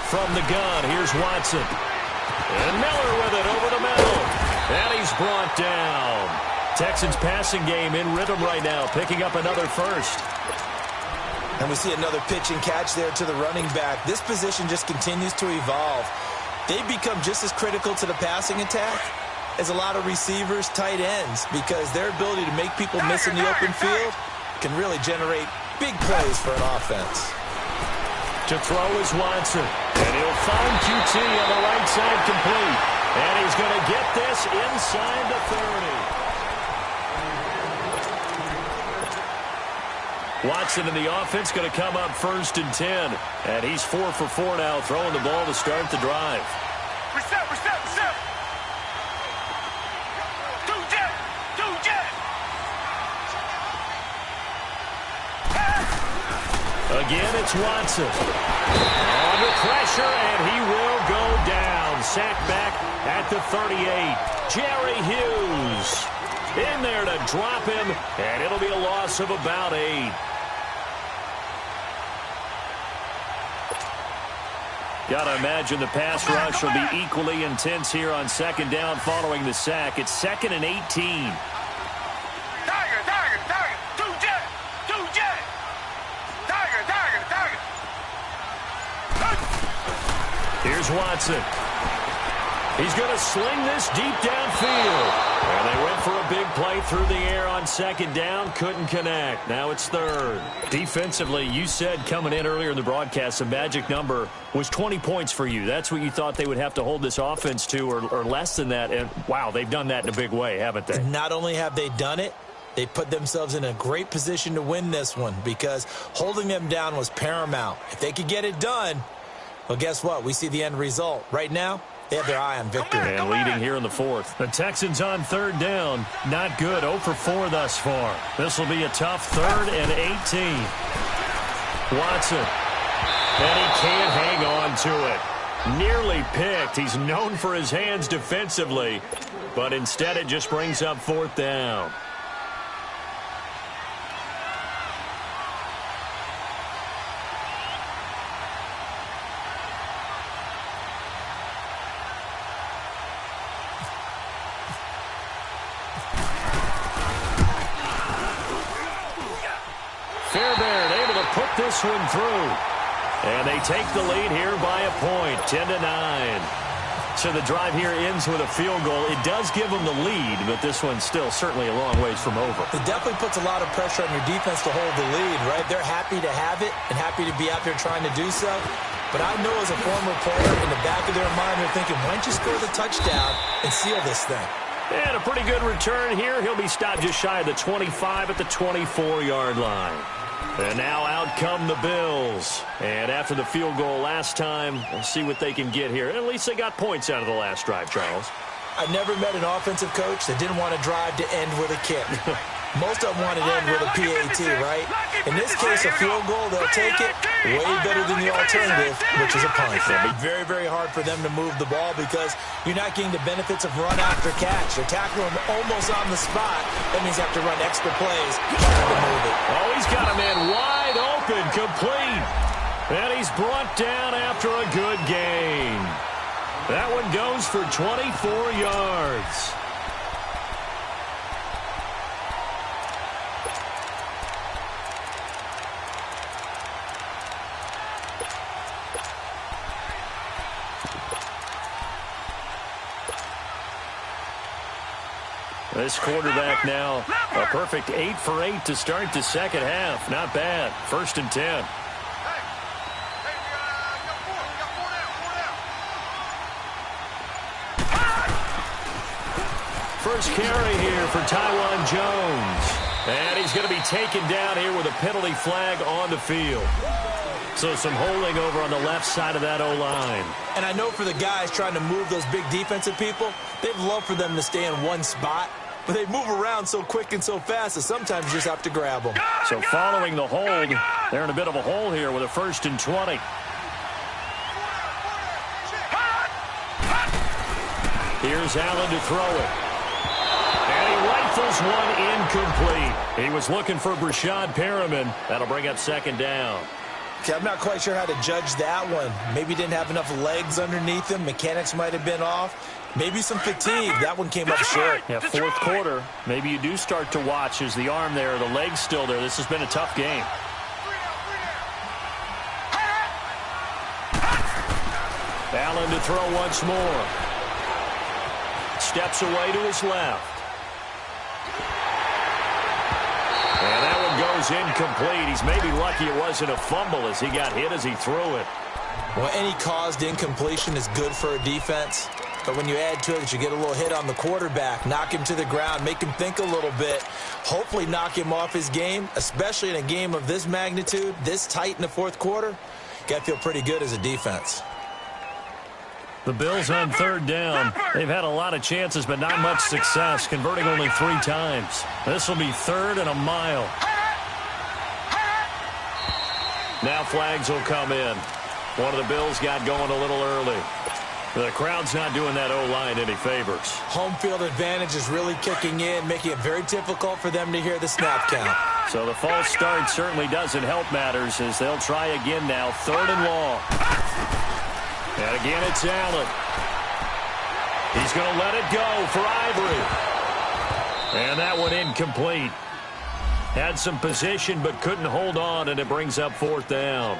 from the gun. Here's Watson. And Miller with it over the middle. And he's brought down. Texans passing game in rhythm right now, picking up another first. And we see another pitch and catch there to the running back. This position just continues to evolve. They become just as critical to the passing attack as a lot of receivers, tight ends, because their ability to make people miss in the open field can really generate big plays for an offense. To throw is Watson. And he'll find QT on the right side complete. And he's going to get this inside the 30. Watson in the offense going to come up 1st and 10. And he's 4 for 4 now, throwing the ball to start the drive. Reset. Two jet. Again, it's Watson. Under pressure, and he will go down. Sacked back at the 38. Jerry Hughes in there to drop him, and it'll be a loss of about 8. Gotta imagine the pass rush will be equally intense here on 2nd down following the sack. It's 2nd and 18. Tiger. Two jet. Tiger. Here's Watson. He's going to sling this deep downfield. And they went for a big play through the air on 2nd down. Couldn't connect. Now it's 3rd. Defensively, you said coming in earlier in the broadcast, the magic number was 20 points for you. That's what you thought they would have to hold this offense to, or less than that. And, wow, they've done that in a big way, haven't they? Not only have they done it, they put themselves in a great position to win this one because holding them down was paramount. If they could get it done, well, guess what? We see the end result. Right now, they have their eye on victory. And leading here in the 4th. The Texans on 3rd down. Not good. 0 for 4 thus far. This will be a tough 3rd and 18. Watson. And he can't hang on to it. Nearly picked. He's known for his hands defensively. But instead it just brings up 4th down. Fairbairn able to put this one through. And they take the lead here by a point, 10-9. So the drive here ends with a field goal. It does give them the lead, but this one's still certainly a long ways from over. It definitely puts a lot of pressure on your defense to hold the lead, right? They're happy to have it and happy to be out there trying to do so. But I know as a former player, in the back of their mind, they're thinking, why don't you score the touchdown and seal this thing? And a pretty good return here. He'll be stopped just shy of the 25 at the 24-yard line. And now out come the Bills. And after the field goal last time, we'll see what they can get here. At least they got points out of the last drive, Charles. I never met an offensive coach that didn't want to drive to end with a kick. Most of them want to end with a PAT, right? In this case, a field goal, they'll take it way better than the alternative, which is a punt. It'll be very, very hard for them to move the ball because you're not getting the benefits of run after catch. They're tackling them almost on the spot. That means you have to run extra plays trying to move it. Oh, he's got him in wide open, complete. And he's brought down after a good gain. That one goes for 24 yards. This quarterback now, a perfect 8 for 8 to start the second half. Not bad. 1st and 10. First carry here for Tywan Jones. And he's going to be taken down here with a penalty flag on the field. So some holding over on the left side of that O-line. And I know for the guys trying to move those big defensive people, they'd love for them to stay in one spot. But they move around so quick and so fast that sometimes you just have to grab them. So following the hold, they're in a bit of a hole here with a 1st and 20. Here's Allen to throw it. And he rifles one incomplete. He was looking for Brashad Perriman. That'll bring up 2nd down. Okay, I'm not quite sure how to judge that one. Maybe didn't have enough legs underneath him. Mechanics might have been off. Maybe some fatigue. That one came up short. Yeah, fourth quarter. Maybe you do start to watch as the arm there, the leg's still there. This has been a tough game. Allen to throw once more. Steps away to his left. And that one goes incomplete. He's maybe lucky it wasn't a fumble as he got hit as he threw it. Well, any caused incompletion is good for a defense. But when you add to it that you get a little hit on the quarterback, knock him to the ground, make him think a little bit, hopefully knock him off his game, especially in a game of this magnitude, this tight in the fourth quarter, you got to feel pretty good as a defense. The Bills on third down. They've had a lot of chances, but not much success, converting only 3 times. This will be 3rd and a mile. Now flags will come in. One of the Bills got going a little early. The crowd's not doing that O-line any favors. Home field advantage is really kicking in, making it very difficult for them to hear the snap count. So the false start certainly doesn't help matters as they'll try again now, 3rd and long. And again, it's Allen. He's going to let it go for Ivory. And that one incomplete. Had some position but couldn't hold on, and it brings up 4th down.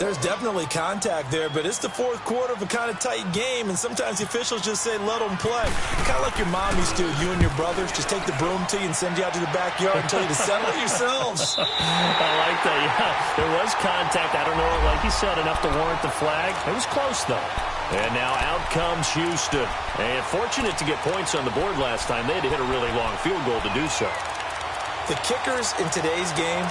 There's definitely contact there, but it's the fourth quarter of a kind of tight game, and sometimes the officials just say, let them play. Kind of like your mom used to, you and your brothers, just take the broom to you and send you out to the backyard and tell you to settle it yourselves. I like that, yeah. There was contact. I don't know, like you said, enough to warrant the flag. It was close, though. And now out comes Houston. And fortunate to get points on the board last time. They had to hit a really long field goal to do so. The kickers in today's game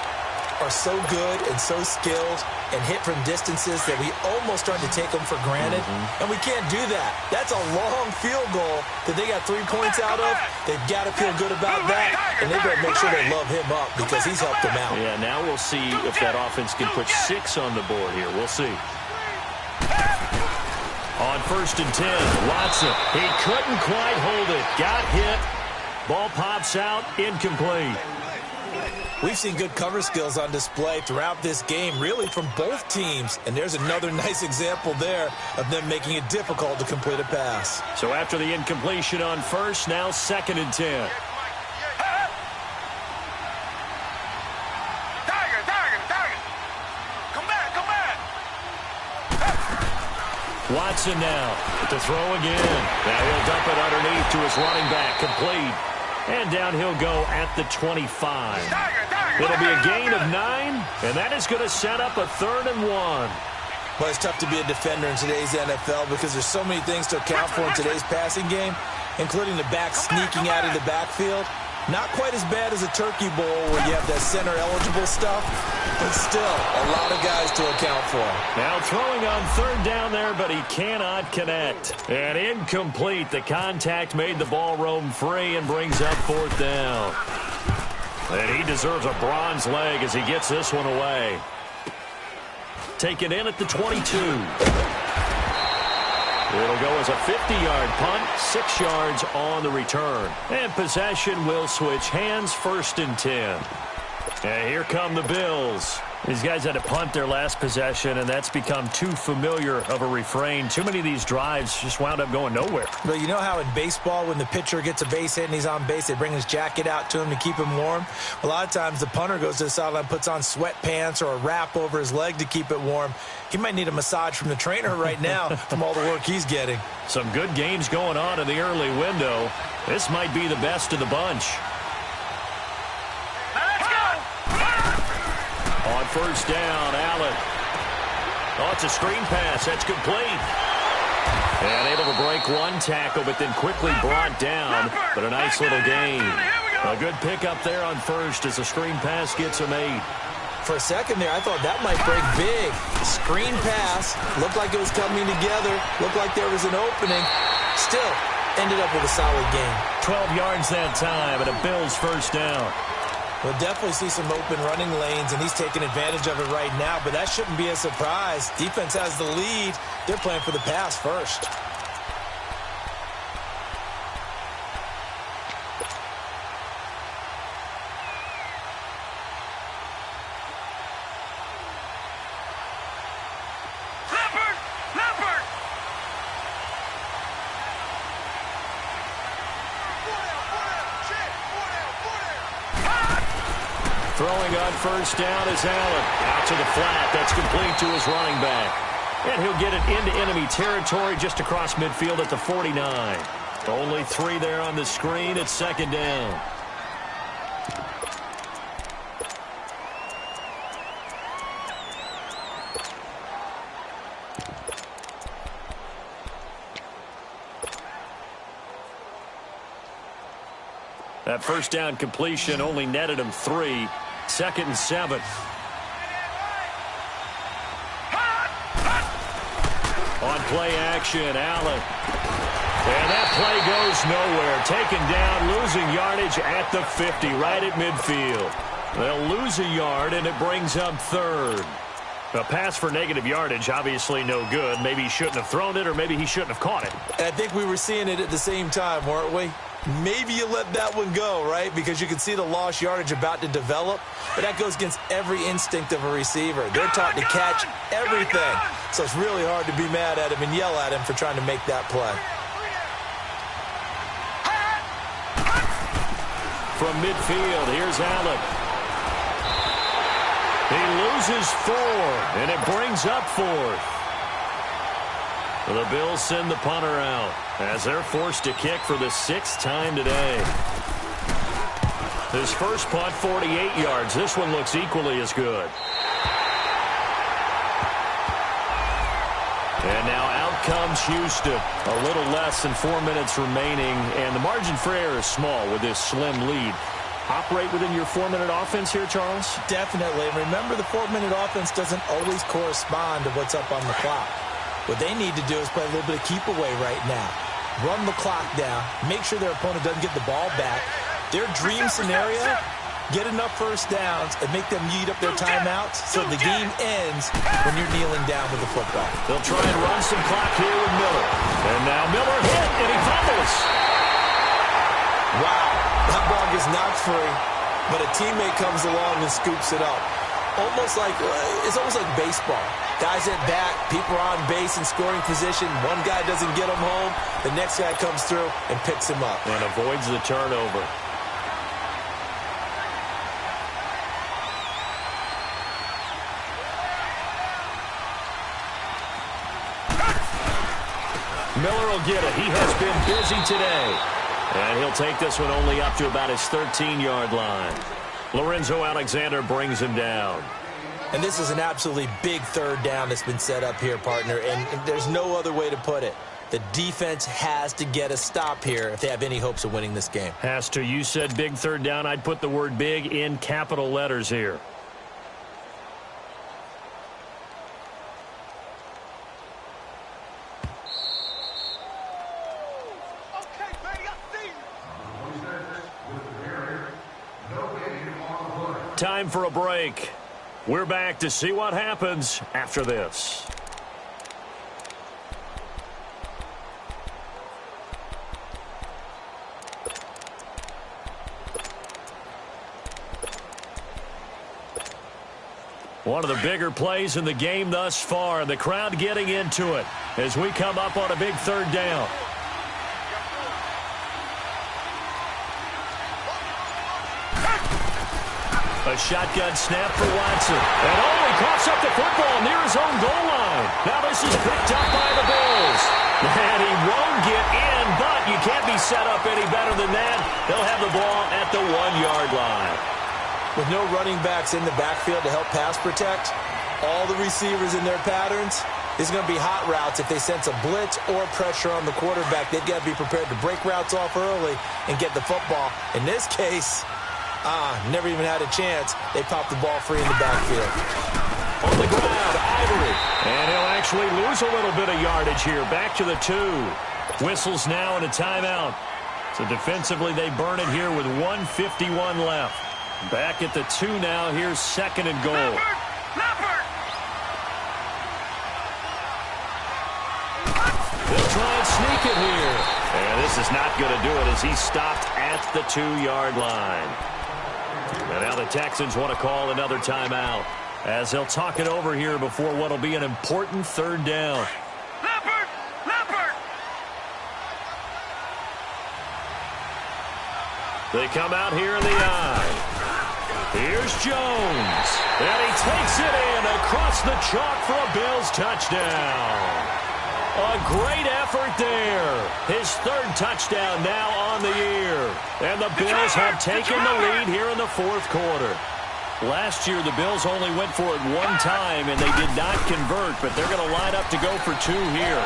are so good and so skilled and hit from distances that we almost start to take them for granted. And we can't do that. That's a long field goal that they got 3 points out of. They've got to feel good about that, and they better make sure they love him up because he's helped them out. Yeah, now we'll see if that offense can put 6 on the board here. We'll see. On 1st and 10, Watson. He couldn't quite hold it. Got hit. Ball pops out. Incomplete. We've seen good cover skills on display throughout this game, really from both teams. And there's another nice example there of them making it difficult to complete a pass. So after the incompletion on 1st, now 2nd and 10. Come back. Watson now to throw again. Now he'll dump it underneath to his running back, complete. And down he'll go at the 25. It'll be a gain of 9, and that is going to set up a 3rd and 1. Well, it's tough to be a defender in today's NFL because there's so many things to account for in today's passing game, including the back sneaking out of the backfield. Not quite as bad as a turkey bowl where you have that center-eligible stuff, but still a lot of guys to account for. Now throwing on 3rd down there, but he cannot connect. And incomplete. The contact made the ball roam free and brings up 4th down. And he deserves a bronze leg as he gets this one away. Taken in at the 22. It'll go as a 50-yard punt, 6 yards on the return. And possession will switch hands, 1st and 10. And here come the Bills. These guys had to punt their last possession, and that's become too familiar of a refrain. Too many of these drives just wound up going nowhere. But you know how in baseball, when the pitcher gets a base hit and he's on base, they bring his jacket out to him to keep him warm? A lot of times the punter goes to the sideline, puts on sweatpants or a wrap over his leg to keep it warm. He might need a massage from the trainer right now from all the work he's getting. Some good games going on in the early window. This might be the best of the bunch. On 1st down, Allen. Oh, it's a screen pass. That's complete. And able to break one tackle, but then quickly brought down. But a nice little gain. A good pickup there on 1st as the screen pass gets him 8. For a second there, I thought that might break big. Screen pass. Looked like it was coming together. Looked like there was an opening. Still, ended up with a solid gain. 12 yards that time and a Bills 1st down. We'll definitely see some open running lanes, and he's taking advantage of it right now, but that shouldn't be a surprise. Defense has the lead. They're playing for the pass first. Throwing on first down is Allen. Out to the flat. That's complete to his running back. And he'll get it into enemy territory just across midfield at the 49. Only 3 there on the screen. It's second down. That first down completion only netted him 3. Second and 7. On play action, Allen. And that play goes nowhere. Taken down, losing yardage at the 50, right at midfield. They'll lose a yard, and it brings up third. A pass for negative yardage, obviously no good. Maybe he shouldn't have thrown it, or maybe he shouldn't have caught it. And I think we were seeing it at the same time, weren't we? Maybe you let that one go, right? Because you can see the lost yardage about to develop. But that goes against every instinct of a receiver. They're taught to catch everything. So it's really hard to be mad at him and yell at him for trying to make that play. From midfield, here's Allen. He loses 4, and it brings up 4th. The Bills send the punter out as they're forced to kick for the 6th time today. His first punt, 48 yards. This one looks equally as good. And now out comes Houston. A little less than 4 minutes remaining, and the margin for error is small with this slim lead. Operate within your 4-minute offense here, Charles? Definitely. Remember, the 4-minute offense doesn't always correspond to what's up on the clock. What they need to do is play a little bit of keep away right now. Run the clock down. Make sure their opponent doesn't get the ball back. Their dream scenario, get enough first downs and make them eat up their timeouts so the game ends when you're kneeling down with the football. They'll try and run some clock here with Miller. And now Miller hit, and he fumbles. Wow, that ball gets knocked free, but a teammate comes along and scoops it up. It's almost like baseball. Guys at bat, people are on base in scoring position. One guy doesn't get him home. The next guy comes through and picks him up. And avoids the turnover. Miller will get it. He has been busy today. And he'll take this one only up to about his 13-yard line. Lorenzo Alexander brings him down. And this is an absolutely big third down that's been set up here, partner, and there's no other way to put it. The defense has to get a stop here if they have any hopes of winning this game. Has to. You said big third down. I'd put the word big in capital letters here. Time for a break. We're back to see what happens after this. One of the bigger plays in the game thus far, and the crowd getting into it as we come up on a big third down. A shotgun snap for Watson. And he coughs up the football near his own goal line. Now this is picked up by the Bills. And he won't get in, but you can't be set up any better than that. They'll have the ball at the 1-yard line. With no running backs in the backfield to help pass protect, all the receivers in their patterns, it's going to be hot routes if they sense a blitz or pressure on the quarterback. They've got to be prepared to break routes off early and get the football. In this case, never even had a chance. They popped the ball free in the backfield. On the ground, Ivory. And he'll actually lose a little bit of yardage here. Back to the 2. Whistles now and a timeout. So defensively, they burn it here with 1:51 left. Back at the 2 now. Here's second and goal. Leopard! They'll try and sneak it here. And this is not going to do it as he's stopped at the 2-yard line. And now the Texans want to call another timeout as they'll talk it over here before what will be an important third down. Leopard! Leopard! They come out here in the eye. Here's Jones. And he takes it in across the chalk for a Bills touchdown. A great effort there. His third touchdown now on the year. And the Bills have taken the lead here in the fourth quarter. Last year, the Bills only went for it one time, and they did not convert, but they're going to line up to go for two here.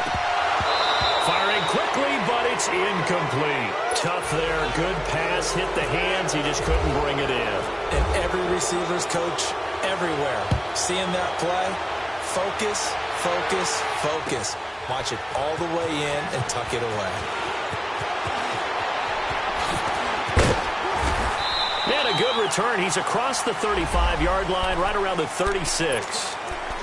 Firing quickly, but it's incomplete. Tough there. Good pass. Hit the hands. He just couldn't bring it in. And every receiver's coach everywhere. Seeing that play, focus, focus, focus. Watch it all the way in and tuck it away. And a good return. He's across the 35-yard line, right around the 36.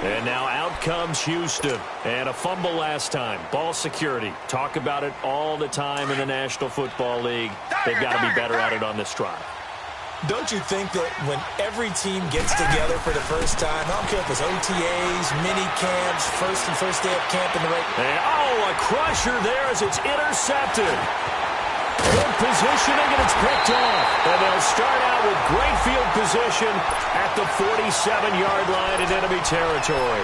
And now out comes Houston. And a fumble last time. Ball security. Talk about it all the time in the National Football League. They've got to be better at it on this drive. Don't you think that when every team gets together for the first time, I don't care if it's OTAs, mini camps, first day of camp in the right... And, a crusher there as it's intercepted. Good positioning, and it's picked off. And they'll start out with great field position at the 47-yard line in enemy territory.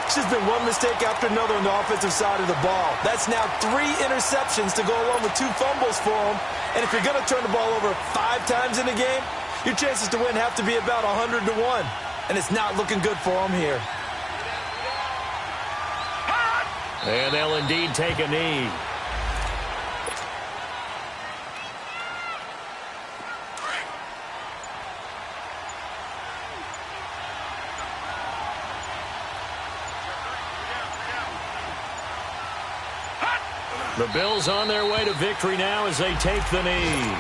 It's just been one mistake after another on the offensive side of the ball. That's now 3 interceptions to go along with 2 fumbles for them. And if you're going to turn the ball over 5 times in a game, your chances to win have to be about 100 to 1. And it's not looking good for them here. And they'll indeed take a knee. The Bills on their way to victory now as they take the knee.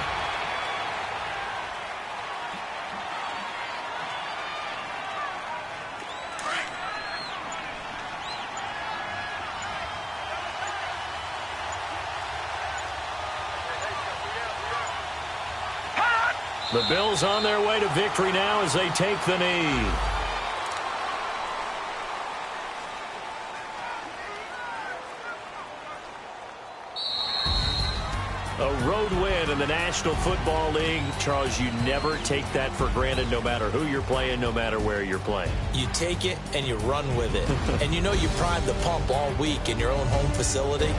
The Bills on their way to victory now as they take the knee. A road win in the National Football League. Charles, you never take that for granted no matter who you're playing, no matter where you're playing. You take it and you run with it. And you know you primed the pump all week in your own home facility.